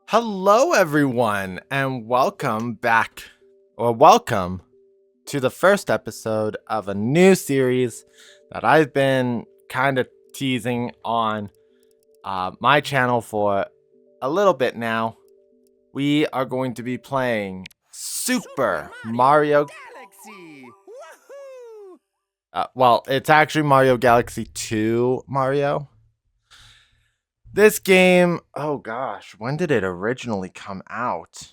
Hello, everyone, and welcome back, or welcome to the first episode of a new series that I've been kind of teasing on my channel for a little bit now. We are going to be playing Super Mario Galaxy! Woohoo! well, it's actually Mario Galaxy 2 Mario. This game, oh gosh, when did it originally come out?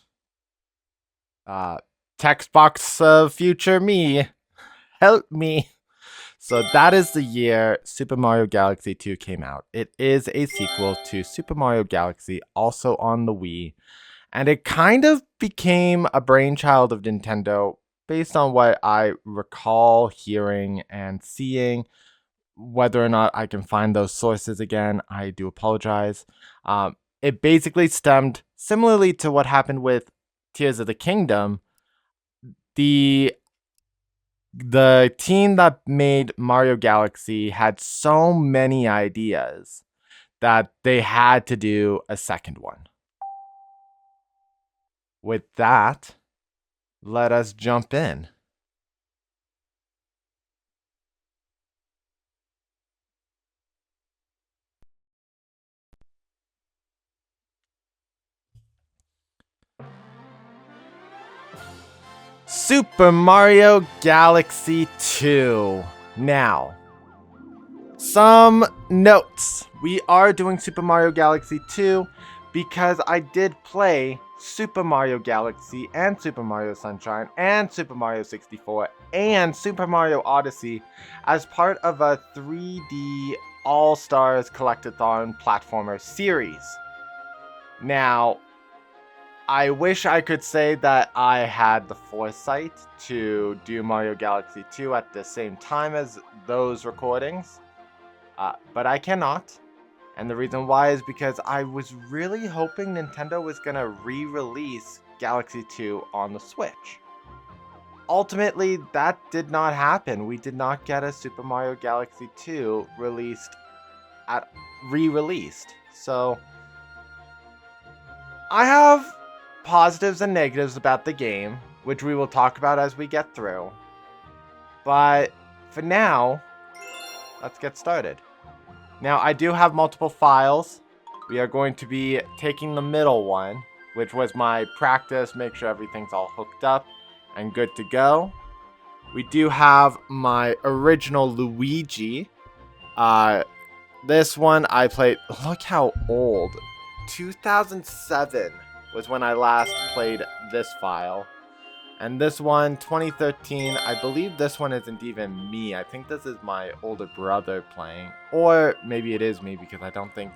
Text box of future me, help me. So that is the year Super Mario Galaxy 2 came out. It is a sequel to Super Mario Galaxy, also on the Wii, and it kind of became a brainchild of Nintendo based on what I recall hearing and seeing. Whether or not I can find those sources again, I do apologize. It basically stemmed similarly to what happened with Tears of the Kingdom. The team that made Mario Galaxy had so many ideas that they had to do a second one. With that, let us jump in. Super Mario Galaxy 2. Now, some notes. We are doing Super Mario Galaxy 2 because I did play Super Mario Galaxy and Super Mario Sunshine and Super Mario 64 and Super Mario Odyssey as part of a 3D All-Stars Collect-athon platformer series. Now, I wish I could say that I had the foresight to do Mario Galaxy 2 at the same time as those recordings, but I cannot. And the reason why is because I was really hoping Nintendo was going to re-release Galaxy 2 on the Switch. Ultimately, that did not happen. We did not get a Super Mario Galaxy 2 re-released. So, I have positives and negatives about the game, which we will talk about as we get through. But for now, let's get started. Now, I do have multiple files. We are going to be taking the middle one, which was my practice, make sure everything's all hooked up and good to go. We do have my original Luigi. This one I played, look how old. 2007 was when I last played this file. And this one, 2013, I believe this one isn't even me. I think this is my older brother playing. Or maybe it is me because I don't think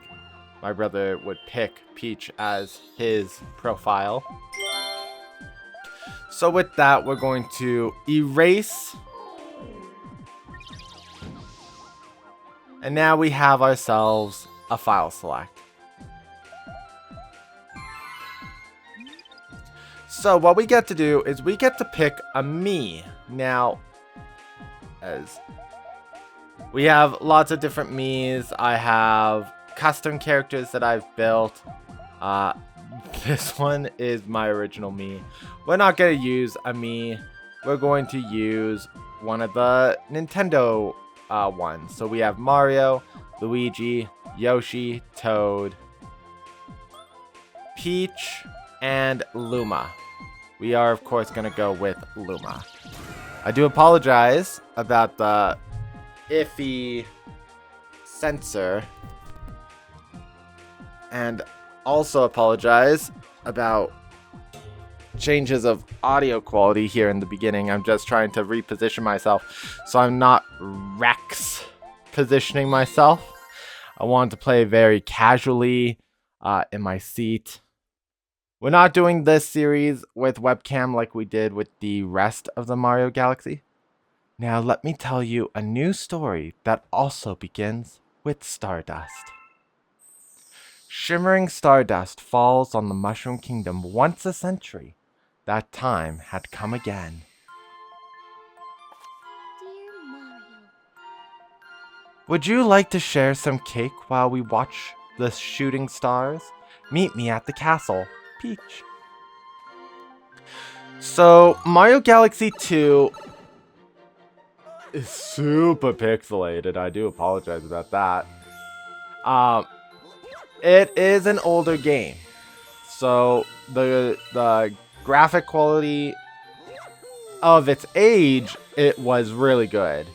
my brother would pick Peach as his profile. So with that, we're going to erase. And now we have ourselves a file select. So what we get to do is we get to pick a me. Now, as we have lots of different me's. I have custom characters that I've built. This one is my original me. We're not going to use a me. We're going to use one of the Nintendo ones. So we have Mario, Luigi, Yoshi, Toad, Peach, and Luma. We are, of course, going to go with Luma. I do apologize about the iffy sensor. And also apologize about changes of audio quality here in the beginning. I'm just trying to reposition myself so I'm not Rex positioning myself. I want to play very casually in my seat. We're not doing this series with webcam like we did with the rest of the Mario Galaxy. Now let me tell you a new story that also begins with stardust. Shimmering stardust falls on the Mushroom Kingdom once a century. That time had come again. Dear Mario. Would you like to share some cake while we watch the shooting stars? Meet me at the castle, Peach. So, Mario Galaxy 2 is super pixelated. I do apologize about that. It is an older game. So, the graphic quality of its age, it was really good.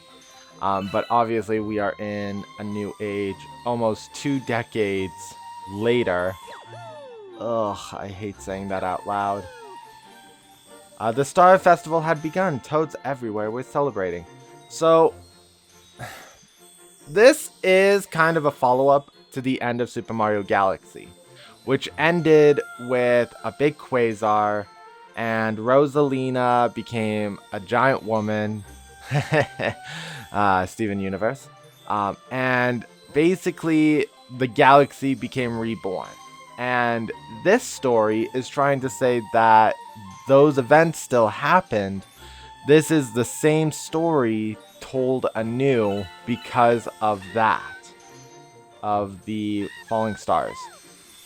But obviously we are in a new age, almost 2 decades later. Ugh, I hate saying that out loud. The Star Festival had begun. Toads everywhere were celebrating. So, this is kind of a follow-up to the end of Super Mario Galaxy, which ended with a big quasar, and Rosalina became a giant woman. Steven Universe. And basically, the galaxy became reborn. And this story is trying to say that those events still happened. This is the same story told anew because of that. Of the falling stars.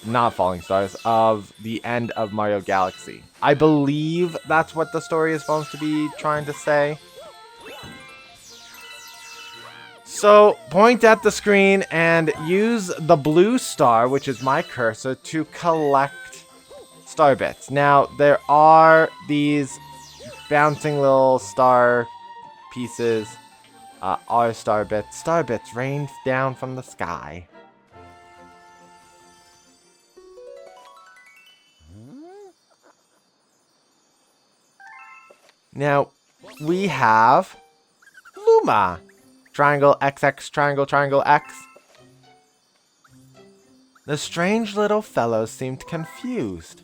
Not falling stars. Of the end of Mario Galaxy. I believe that's what the story is supposed to be trying to say. So, point at the screen and use the blue star, which is my cursor, to collect star bits. Now, there are these bouncing little star pieces, are star bits. Star bits rained down from the sky. Now, we have Luma. Triangle, XX, triangle, triangle, X. The strange little fellow seemed confused.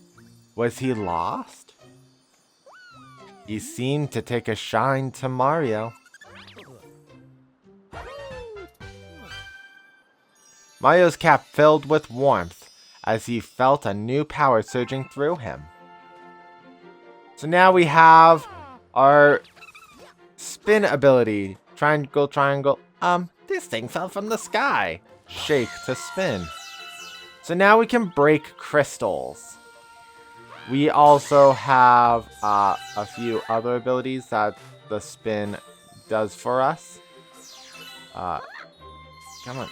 Was he lost? He seemed to take a shine to Mario. Mario's cap filled with warmth as he felt a new power surging through him. So now we have our spin ability. Triangle, triangle. This thing fell from the sky. Shake to spin. So now we can break crystals. We also have a few other abilities that the spin does for us. Come on.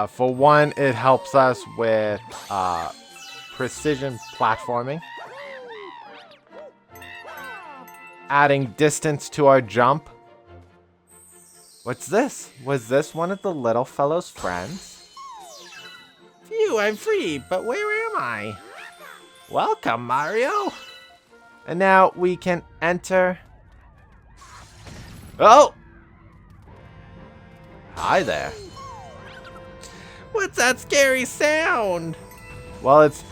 For one, it helps us with precision platforming. Adding distance to our jump. What's this? Was this one of the little fellow's friends? Phew, I'm free, but where am I? Welcome, Mario. And now we can enter. Oh! Hi there. What's that scary sound? Well, it's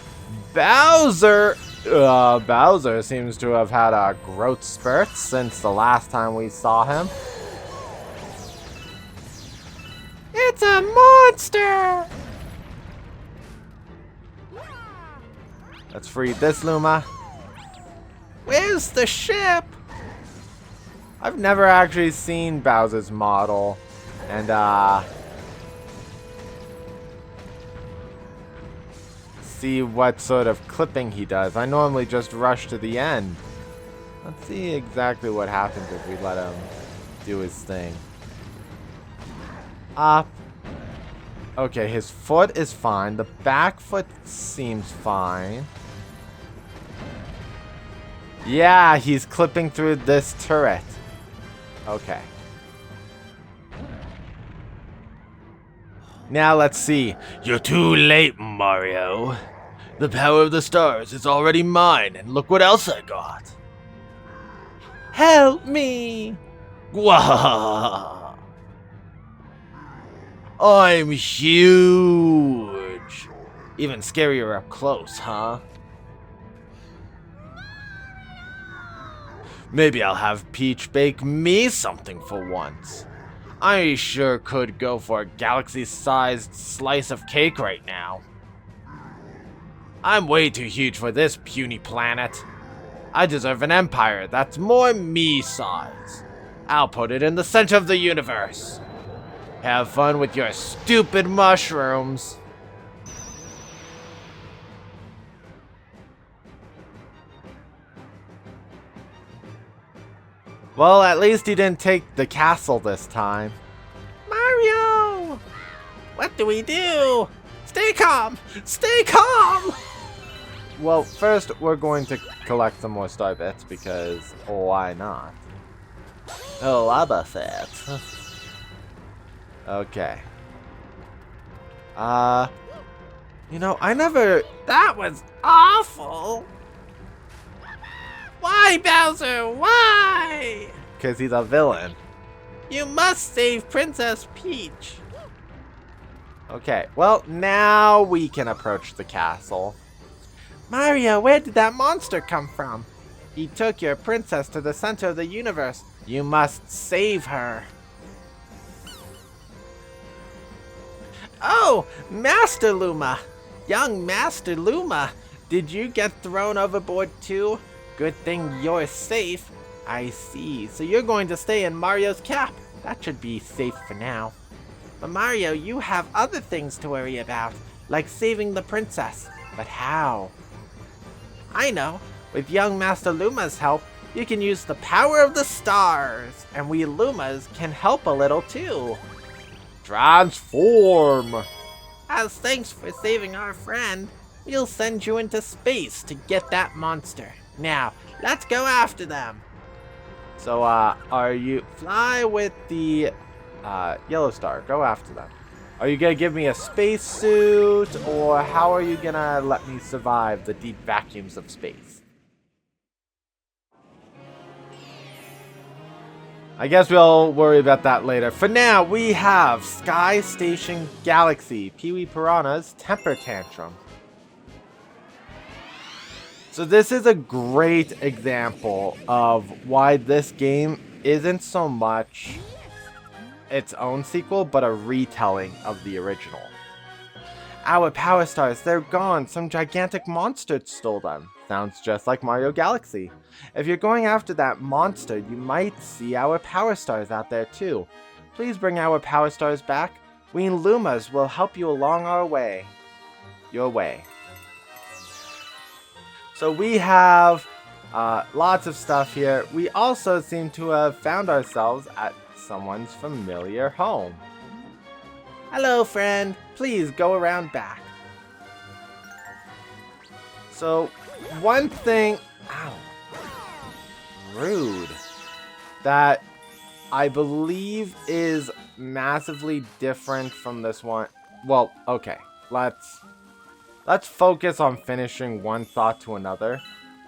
Bowser. Bowser seems to have had a growth spurt since the last time we saw him. It's a monster! Let's free this Luma. Where's the ship? I've never actually seen Bowser's model. And, see what sort of clipping he does. I normally just rush to the end. Let's see exactly what happens if we let him do his thing. Up. Okay, his foot is fine. The back foot seems fine. Yeah, he's clipping through this turret. Okay. Now let's see. You're too late, Mario. The power of the stars is already mine, and look what else I got. Help me! Wah! I'm huge. Even scarier up close, huh? Maybe I'll have Peach bake me something for once. I sure could go for a galaxy-sized slice of cake right now. I'm way too huge for this puny planet. I deserve an empire that's more me-size. I'll put it in the center of the universe. Have fun with your stupid mushrooms. Well, at least he didn't take the castle this time. Mario! What do we do? Stay calm! Stay calm! Well, first we're going to collect some more star bits because why not? Oh, lava set. Okay. You know, I never... That was awful! Why, Bowser? Why? Because he's a villain. You must save Princess Peach. Okay, well, now we can approach the castle. Mario, where did that monster come from? He took your princess to the center of the universe. You must save her. Oh, Master Luma. Young Master Luma. Did you get thrown overboard too? Good thing you're safe. I see. So you're going to stay in Mario's cap. That should be safe for now. But Mario, you have other things to worry about, like saving the princess. But how? I know. With young Master Luma's help, you can use the power of the stars. And we Lumas can help a little too. Transform! As thanks for saving our friend, we'll send you into space to get that monster. Now, let's go after them. So, are you... Fly with the yellow star. Go after them. Are you gonna give me a spacesuit, or how are you gonna let me survive the deep vacuums of space? I guess we'll worry about that later. For now, we have Sky Station Galaxy, Peewee Piranha's Temper Tantrum. So this is a great example of why this game isn't so much its own sequel, but a retelling of the original. Our power stars, they're gone. Some gigantic monster stole them. Sounds just like Mario Galaxy. If you're going after that monster, you might see our power stars out there too. Please bring our power stars back. We Lumas will help you along our way. Your way. So we have lots of stuff here. We also seem to have found ourselves at someone's familiar home. Hello, friend. Please go around back. So, one thing... Ow. Rude. That I believe is massively different from this one. Well, okay. Let's focus on finishing one thought to another.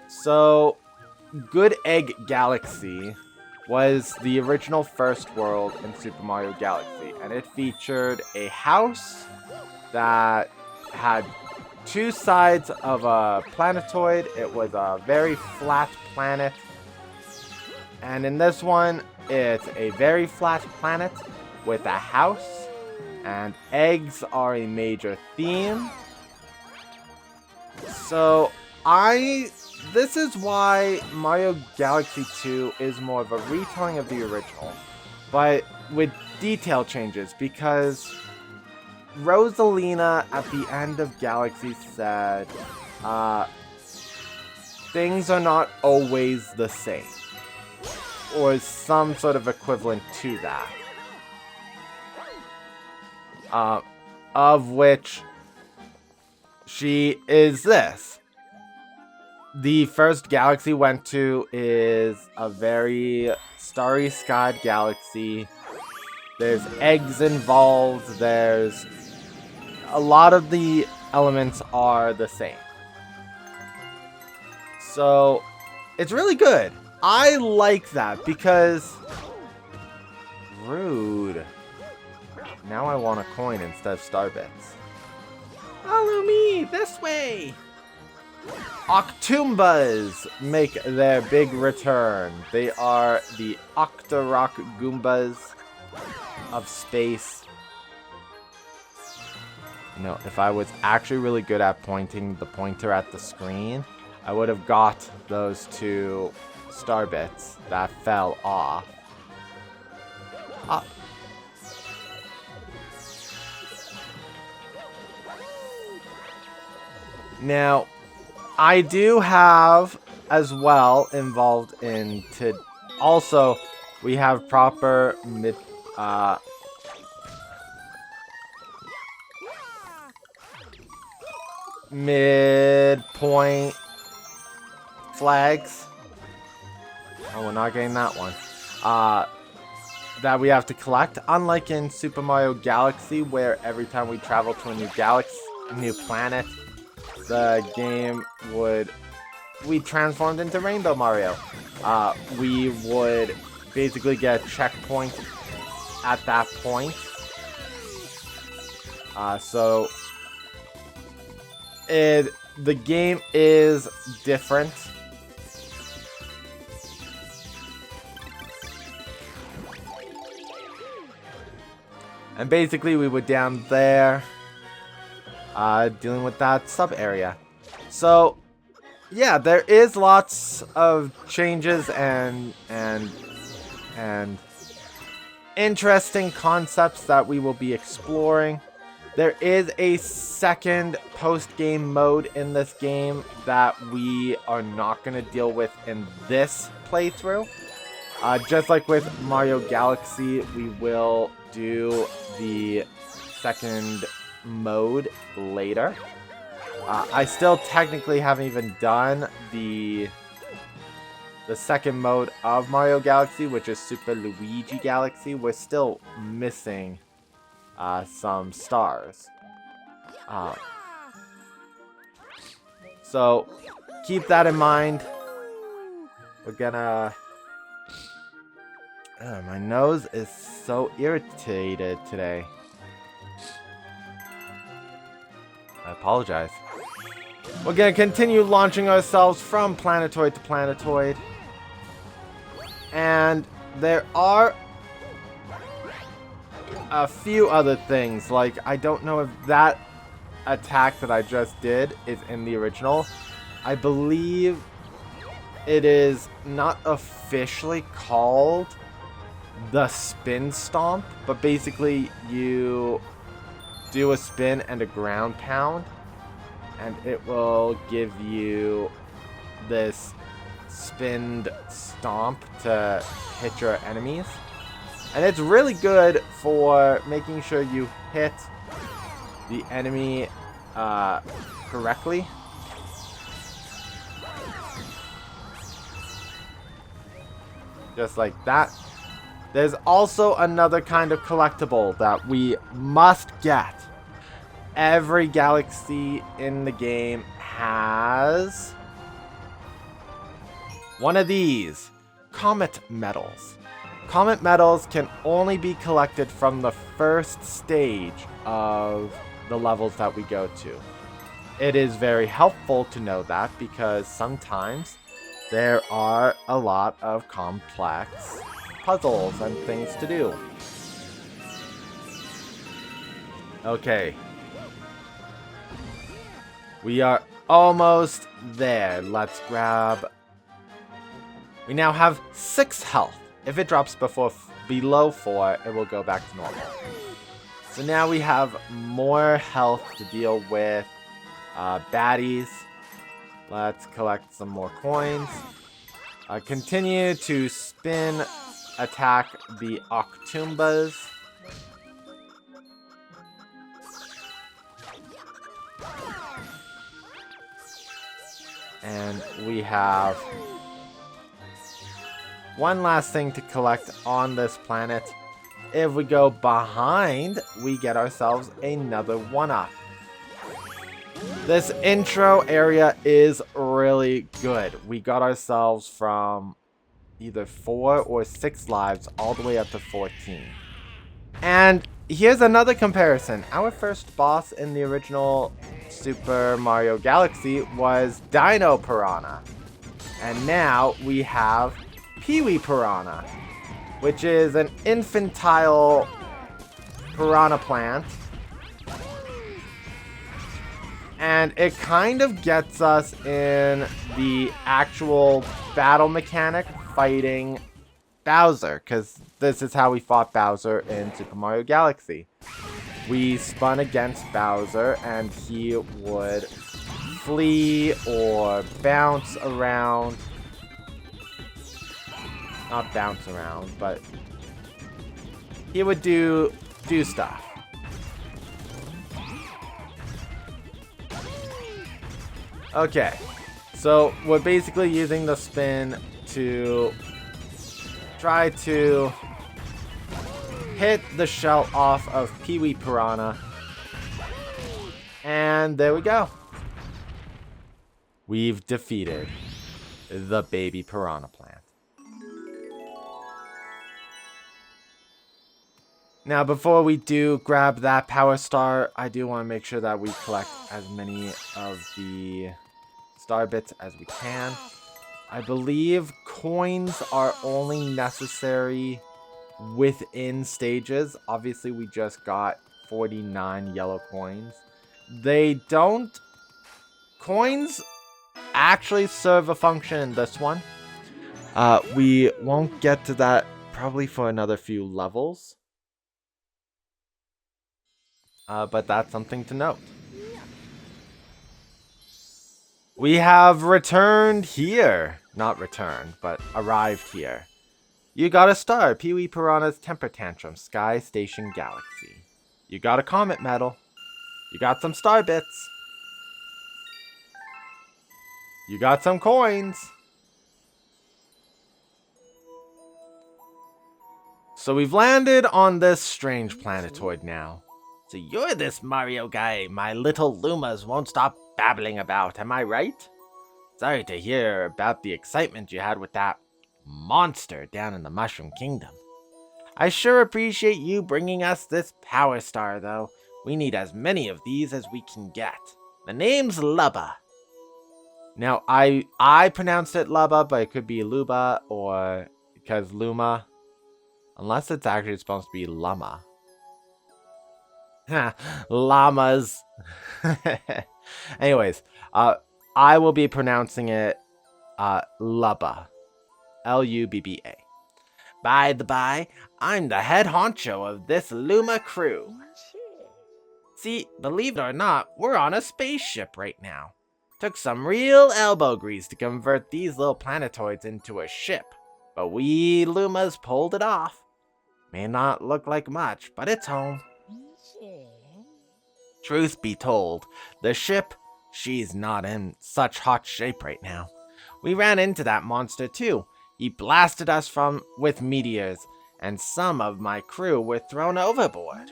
So, Good Egg Galaxy was the original first world in Super Mario Galaxy, and it featured a house that had two sides of a planetoid. It was a very flat planet, and in this one, it's a very flat planet with a house, and eggs are a major theme. So, this is why Mario Galaxy 2 is more of a retelling of the original, but with detail changes, because Rosalina at the end of Galaxy said, things are not always the same, or some sort of equivalent to that, of which she is this. The first galaxy went to is a very starry skied galaxy. There's eggs involved. There's a lot of the elements are the same. So it's really good. I like that because rude. Now I want a coin instead of star bits. Follow me this way. Octoombas make their big return. They are the Octorok Goombas. of space. You know, if I was actually really good at pointing the pointer at the screen, I would have got those 2 star bits that fell off. Now, I do have as well involved in also we have proper midpoint flags. Oh, we're not getting that one. That we have to collect. Unlike in Super Mario Galaxy, where every time we travel to a new planet, the game we transformed into Rainbow Mario. We would basically get a checkpoint at that point. So the game is different. And basically we were down there dealing with that sub area. So yeah, there is lots of changes and interesting concepts that we will be exploring. There is a second post-game mode in this game that we are not going to deal with in this playthrough. Just like with Mario Galaxy, we will do the second mode later. I still technically haven't even done the second mode of Mario Galaxy, which is Super Luigi Galaxy. We're still missing some stars. So keep that in mind. We're gonna... my nose is so irritated today. I apologize. We're gonna continue launching ourselves from planetoid to planetoid. And there are a few other things, like I don't know if that attack that I just did is in the original. I believe it is not officially called the spin stomp, but basically you do a spin and a ground pound and it will give you this spinned stomp to hit your enemies. And it's really good for making sure you hit the enemy correctly. Just like that. There's also another kind of collectible that we must get. Every galaxy in the game has one of these comet medals. Comet medals can only be collected from the first stage of the levels that we go to. It is very helpful to know that because sometimes there are a lot of complex puzzles and things to do. Okay. We are almost there. Let's grab... We now have 6 health. If it drops below 4, it will go back to normal. So now we have more health to deal with baddies. Let's collect some more coins. Continue to spin, attack the Octoombas. And we have one last thing to collect on this planet. If we go behind, we get ourselves another 1-up. This intro area is really good. We got ourselves from either 4 or 6 lives all the way up to 14. And here's another comparison. Our first boss in the original Super Mario Galaxy was Dino Piranha. And now we have Peewee Piranha, which is an infantile Piranha Plant. And it kind of gets us in the actual battle mechanic fighting Bowser, because this is how we fought Bowser in Super Mario Galaxy. We spun against Bowser and he would flee or bounce around. Not bounce around, but he would do stuff. Okay, so we're basically using the spin to try to hit the shell off of Peewee Piranha. And there we go. We've defeated the baby Piranha Plant. Now, before we do grab that Power Star, I do want to make sure that we collect as many of the star bits as we can. I believe coins are only necessary within stages. Obviously, we just got 49 yellow coins. They don't... Coins actually serve a function in this one. We won't get to that probably for another few levels. But that's something to note. We have returned here. Not returned, but arrived here. You got a star, Peewee Piranha's Temper Tantrum, Sky Station Galaxy. You got a Comet Medal. You got some star bits. You got some coins. So we've landed on this strange planetoid now. So you're this Mario guy my little Lumas won't stop babbling about, am I right? Sorry to hear about the excitement you had with that monster down in the Mushroom Kingdom. I sure appreciate you bringing us this Power Star, though. We need as many of these as we can get. The name's Lubba. Now, I pronounced it Lubba, but it could be Luba, or because Luma. Unless it's actually supposed to be Llama. Llamas. Anyways, I will be pronouncing it Lubba. L-U-B-B-A. By the by, I'm the head honcho of this Luma crew. See, believe it or not, we're on a spaceship right now. Took some real elbow grease to convert these little planetoids into a ship, but we Lumas pulled it off. May not look like much, but it's home. Truth be told, the ship, she's not in such hot shape right now. We ran into that monster too. He blasted us with meteors, and some of my crew were thrown overboard.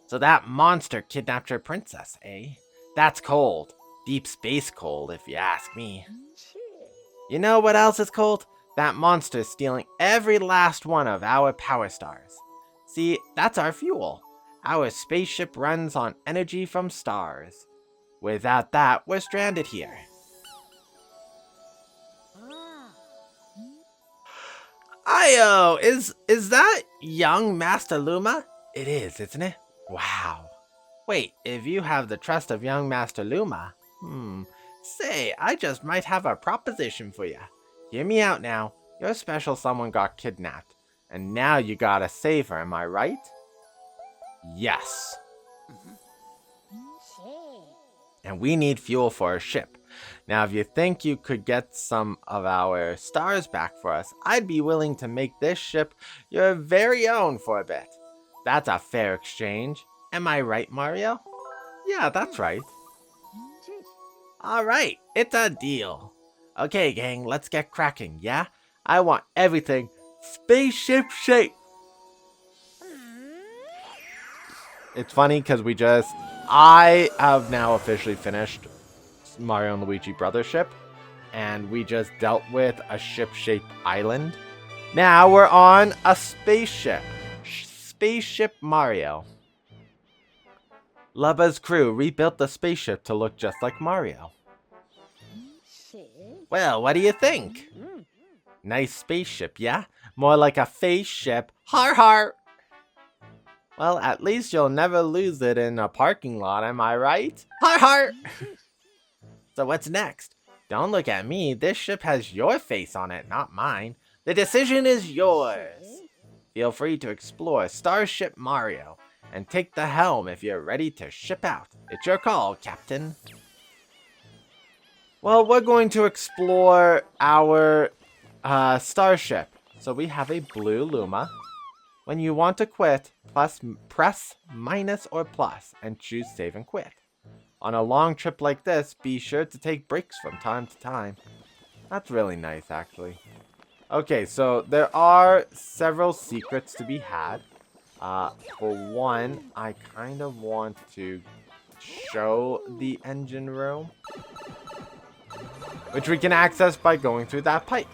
So that monster kidnapped your princess, eh? That's cold. Deep space cold, if you ask me. You know what else is cold? That monster stealing every last one of our power stars. See, that's our fuel. Our spaceship runs on energy from stars. Without that, we're stranded here. Ayo, is that young Master Luma? It is, isn't it? Wow. Wait, if you have the trust of young Master Luma, say, I just might have a proposition for you. Hear me out now. Your special someone got kidnapped, and now you gotta save her, am I right? Yes. And we need fuel for our ship. Now, if you think you could get some of our stars back for us, I'd be willing to make this ship your very own for a bit. That's a fair exchange. Am I right, Mario? Yeah, that's right. Alright, it's a deal. Okay, gang, let's get cracking, yeah? I want everything spaceship shape. It's funny because I have now officially finished Mario and Luigi Brothership, and we just dealt with a ship-shaped island. Now we're on a spaceship. Spaceship Mario. Lubba's crew rebuilt the spaceship to look just like Mario. Well, what do you think? Nice spaceship, yeah? More like a face ship. Har har! Well, at least you'll never lose it in a parking lot, am I right? Heart, heart! So what's next? Don't look at me. This ship has your face on it, not mine. The decision is yours. Feel free to explore Starship Mario and take the helm if you're ready to ship out. It's your call, Captain. Well, we're going to explore our starship. So we have a blue Luma. When you want to quit, press minus or plus and choose save and quit. On a long trip like this, be sure to take breaks from time to time. That's really nice, actually. Okay, so there are several secrets to be had. For one, I kind of want to show the engine room, which we can access by going through that pipe.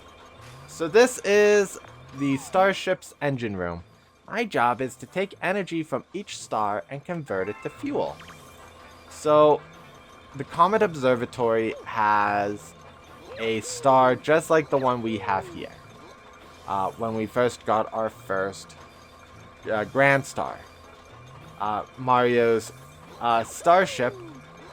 So this is the starship's engine room. My job is to take energy from each star and convert it to fuel. So the Comet Observatory has a star just like the one we have here. When we first got our first Grand Star, Mario's starship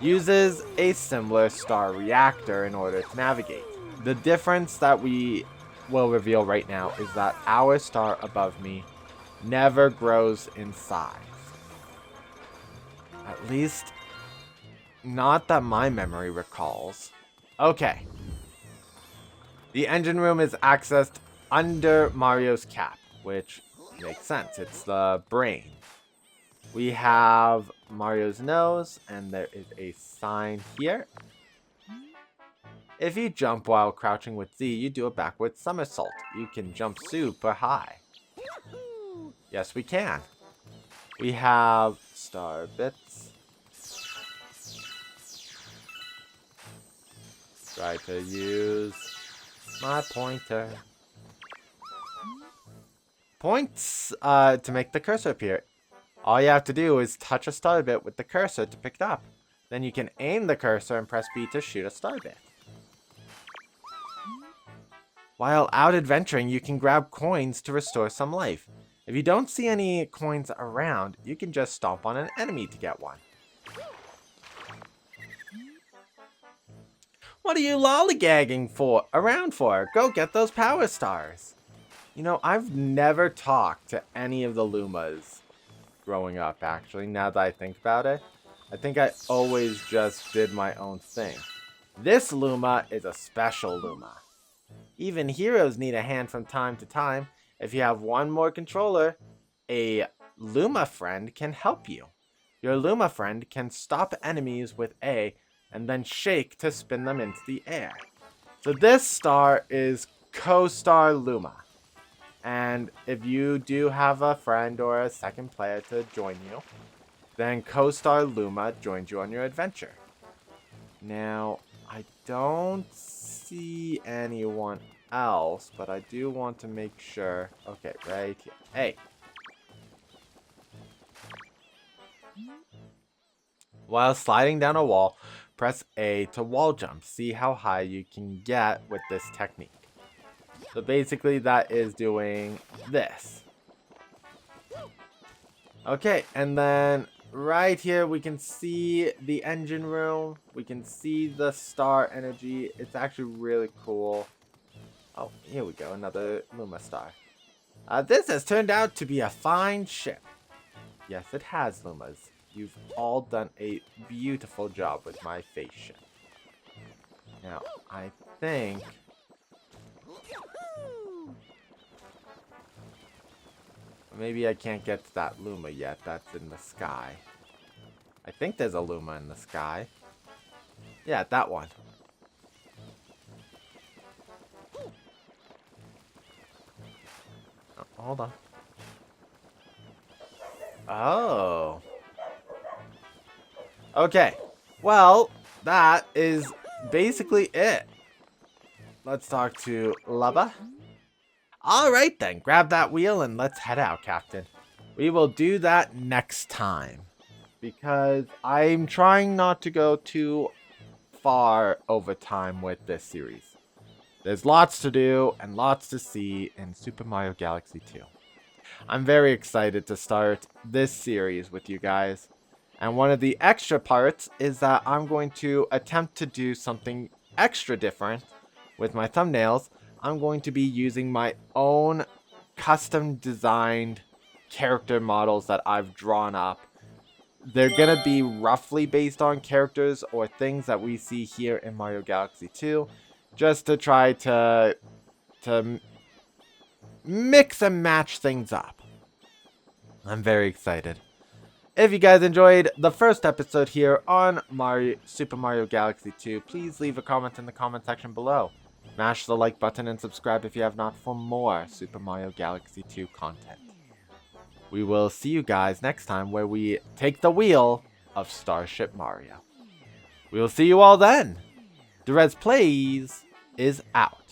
uses a similar star reactor in order to navigate. The difference that we will reveal right now is that our star above me never grows in size. At least, not that my memory recalls. Okay. The engine room is accessed under Mario's cap, which makes sense. It's the brain. We have Mario's nose, and there is a sign here. If you jump while crouching with Z, you do a backward somersault. You can jump super high. Yes, we can. We have star bits. Try to use my pointer. Points to make the cursor appear. All you have to do is touch a star bit with the cursor to pick it up. Then you can aim the cursor and press B to shoot a star bit. While out adventuring, you can grab coins to restore some life. If you don't see any coins around, you can just stomp on an enemy to get one. What are you lollygagging around for? Go get those power stars. You know, I've never talked to any of the Lumas growing up, actually, now that I think about it. I think I always just did my own thing. This Luma is a special Luma. Even heroes need a hand from time to time. If you have one more controller, a Luma friend can help you. Your Luma friend can stop enemies with A and then shake to spin them into the air. So this star is Co-Star Luma. And if you do have a friend or a second player to join you, then Co-Star Luma joins you on your adventure. Now, I don't see anyone else, but I do want to make sure. Okay, right here. Hey. While sliding down a wall, press A to wall jump. See how high you can get with this technique. So basically that is doing this. Okay, and then right here we can see the engine room. We can see the star energy. It's actually really cool. Oh, here we go, another Luma star. This has turned out to be a fine ship. Yes, it has, Lumas. You've all done a beautiful job with my face ship. Now, I think... maybe I can't get to that Luma yet. That's in the sky. I think there's a Luma in the sky. Yeah, that one. Oh, hold on. Oh. Okay. Well, that is basically it. Let's talk to Lubba. Alright then, grab that wheel and let's head out, Captain. We will do that next time. Because I'm trying not to go too far over time with this series. There's lots to do and lots to see in Super Mario Galaxy 2. I'm very excited to start this series with you guys. And one of the extra parts is that I'm going to attempt to do something extra different with my thumbnails. I'm going to be using my own custom designed character models that I've drawn up. They're going to be roughly based on characters or things that we see here in Mario Galaxy 2, just to try to mix and match things up. I'm very excited. If you guys enjoyed the first episode here on Super Mario Galaxy 2, please leave a comment in the comment section below. Mash the like button and subscribe if you have not for more Super Mario Galaxy 2 content. We will see you guys next time where we take the wheel of Starship Mario. We will see you all then. Derez Plays is out.